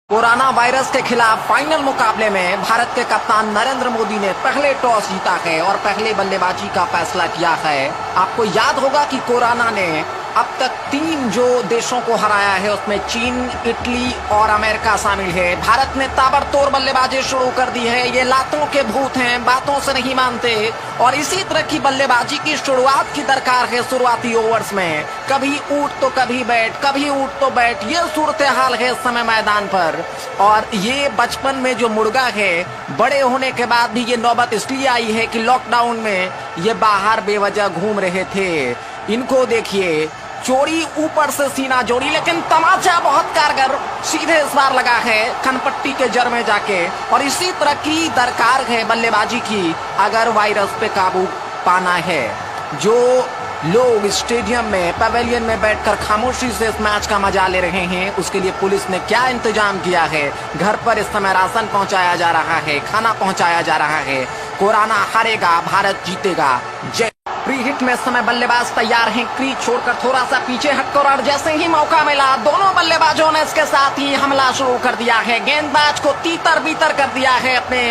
Corona virus के खिलाफ final मुकाबले में भारत के कप्तान नरेंद्र मोदी ने पहले टॉस जीता है और पहले बल्लेबाजी का फैसला किया है। आपको याद होगा कि कोरोना ने अब तक 3 जो देशों को हराया है उसमें चीन, इटली और अमेरिका शामिल है। भारत ने ताबड़तोड़ बल्लेबाजी शुरू कर दी है। ये लातों के भूत हैं, बातों से नहीं मानते और इसी तरह की बल्लेबाजी की शुरुआत की दरकार है। शुरुआती ओवर्स में कभी ऊट तो कभी बैट, कभी ऊट तो बैट, ये सूरत हाल है इस समय मैदान पर। और ये बचपन में जो मुर्गा है, बड़े होने के बाद भी ये नौबत इसलिए आई है कि लॉकडाउन में ये बाहर बेवजह घूम रहे थे। इनको देखिए, चोरी ऊपर से सीना जोड़ी, लेकिन तमाचा बहुत कारगर सीधे इस बार लगा है कनपट्टी के जड़ में जाके। और इसी तरह की दरकार है बल्लेबाजी की अगर वायरस पे काबू पाना है। जो लोग स्टेडियम में, पवेलियन में बैठकर खामोशी से इस मैच का मजा ले रहे हैं, उसके लिए पुलिस ने क्या इंतजाम किया है। घर पर इस समय राशन पहुंचाया जा रहा है, खाना पहुंचाया जा रहा है। कोरोना हारेगा, भारत जीतेगा। जय। प्री हिट में समय बल्लेबाज तैयार हैं, क्रीज छोड़कर थोड़ा सा पीछे हटकर, और जैसे ही मौका मिला दोनों बल्लेबाजों ने इसके साथ ही हमला शुरू कर दिया है। गेंदबाज को तीतर बीतर कर दिया है अपने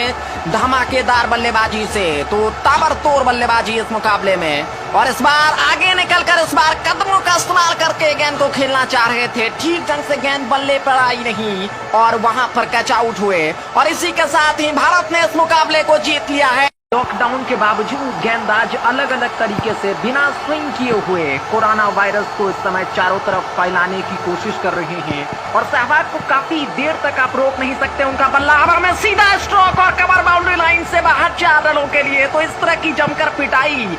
धमाकेदार बल्लेबाजी से। तो ताबड़तोड़ बल्लेबाजी इस मुकाबले में, और इस बार आगे निकलकर इस बार कदमों का इस्तेमाल करके गेंद को खेलना चाह रहे थे। ठीक ढंग से गेंद बल्ले पर आई नहीं और वहां पर कैच आउट हुए, और इसी के साथ ही भारत ने इस मुकाबले को जीत लिया है। लॉकडाउन के बावजूद गेंदबाज अलग अलग तरीके से बिना स्विंग किए हुए कोरोना वायरस को इस समय चारों तरफ फैलाने की कोशिश कर रहे हैं। और सहवाग को काफी देर तक आप रोक नहीं सकते। उनका बल्ला हवा में सीधा स्ट्रोक और कवर बाउंड्री लाइन से बाहर 4 रनों के लिए। तो इस तरह की जमकर पिटाई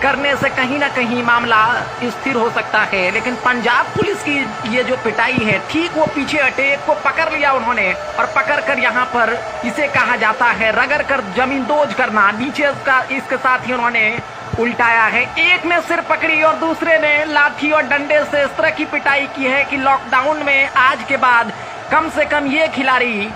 करने से कहीं ना कहीं मामला स्थिर हो सकता है। लेकिन पंजाब पुलिस की ये जो पिटाई है, ठीक वो पीछे हटे, एक को पकड़ लिया उन्होंने, और पकड़कर यहाँ पर इसे कहा जाता है रगड़ कर जमीन दोज करना। नीचे इसके साथ ही उन्होंने उल्टाया है। एक ने सिर पकड़ी और दूसरे ने लाठी और डंडे से इस तरह की पिटाई की है कि लॉकडाउन में आज के बाद कम से कम ये खिलाड़ी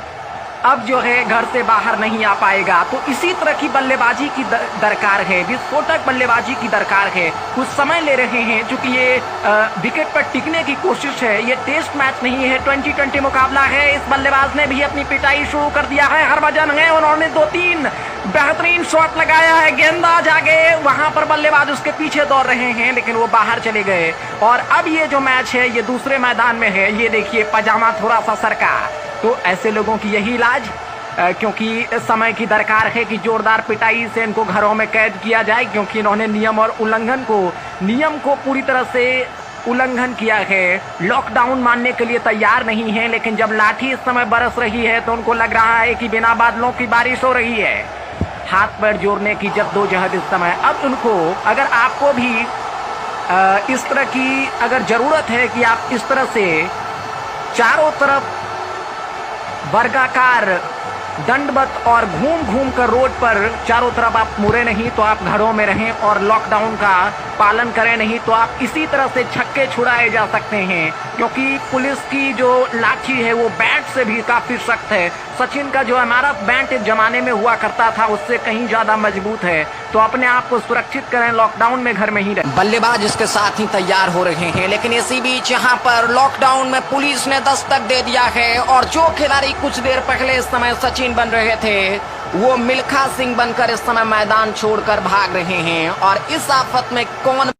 अब जो है घर से बाहर नहीं आ पाएगा। तो इसी तरह की बल्लेबाजी की दरकार है, विस्फोटक बल्लेबाजी की दरकार है। कुछ समय ले रहे हैं क्योंकि ये विकेट पर टिकने की कोशिश है। ये टेस्ट मैच नहीं है, 2020 मुकाबला है। इस बल्लेबाज ने भी अपनी पिटाई शुरू कर दिया है। हरभजन है, उन्होंने 2-3 बेहतरीन शॉट लगाया है। गेंदबाज आगे, वहां पर बल्लेबाज उसके पीछे दौड़ रहे हैं, लेकिन वो बाहर चले गए। और अब ये जो मैच है ये दूसरे मैदान में है। ये देखिए, पजामा थोड़ा सा सरका। तो ऐसे लोगों की यही इलाज, क्योंकि समय की दरकार है कि जोरदार पिटाई से इनको घरों में कैद किया जाए, क्योंकि इन्होंने नियम को पूरी तरह से उल्लंघन किया है। लॉकडाउन मानने के लिए तैयार नहीं है, लेकिन जब लाठी इस समय बरस रही है तो उनको लग रहा है कि बिना बादलों की बारिश हो रही है। हाथ पैर जोड़ने की जद्दोजहद इस समय। अब उनको, अगर आपको भी इस तरह की अगर जरूरत है कि आप इस तरह से चारों तरफ वर्गाकार दंडवत और घूम घूम कर रोड पर चारों तरफ आप मुड़े नहीं, तो आप घरों में रहें और लॉकडाउन का पालन करें। नहीं तो आप इसी तरह से छक्के छुड़ाए जा सकते हैं, क्योंकि पुलिस की जो लाठी है वो बैट से भी काफी सख्त है। सचिन का जो हमारा बैट एक जमाने में हुआ करता था उससे कहीं ज्यादा मजबूत है। तो अपने आप को सुरक्षित करें, लॉकडाउन में घर में ही रहें। बल्लेबाज इसके साथ ही तैयार हो रहे हैं, लेकिन इसी बीच यहाँ पर लॉकडाउन में पुलिस ने दस्तक दे दिया है। और जो खिलाड़ी कुछ देर पहले इस समय सचिन बन रहे थे, वो मिल्खा सिंह बनकर इस समय मैदान छोड़कर भाग रहे हैं। और इस आफत में कौन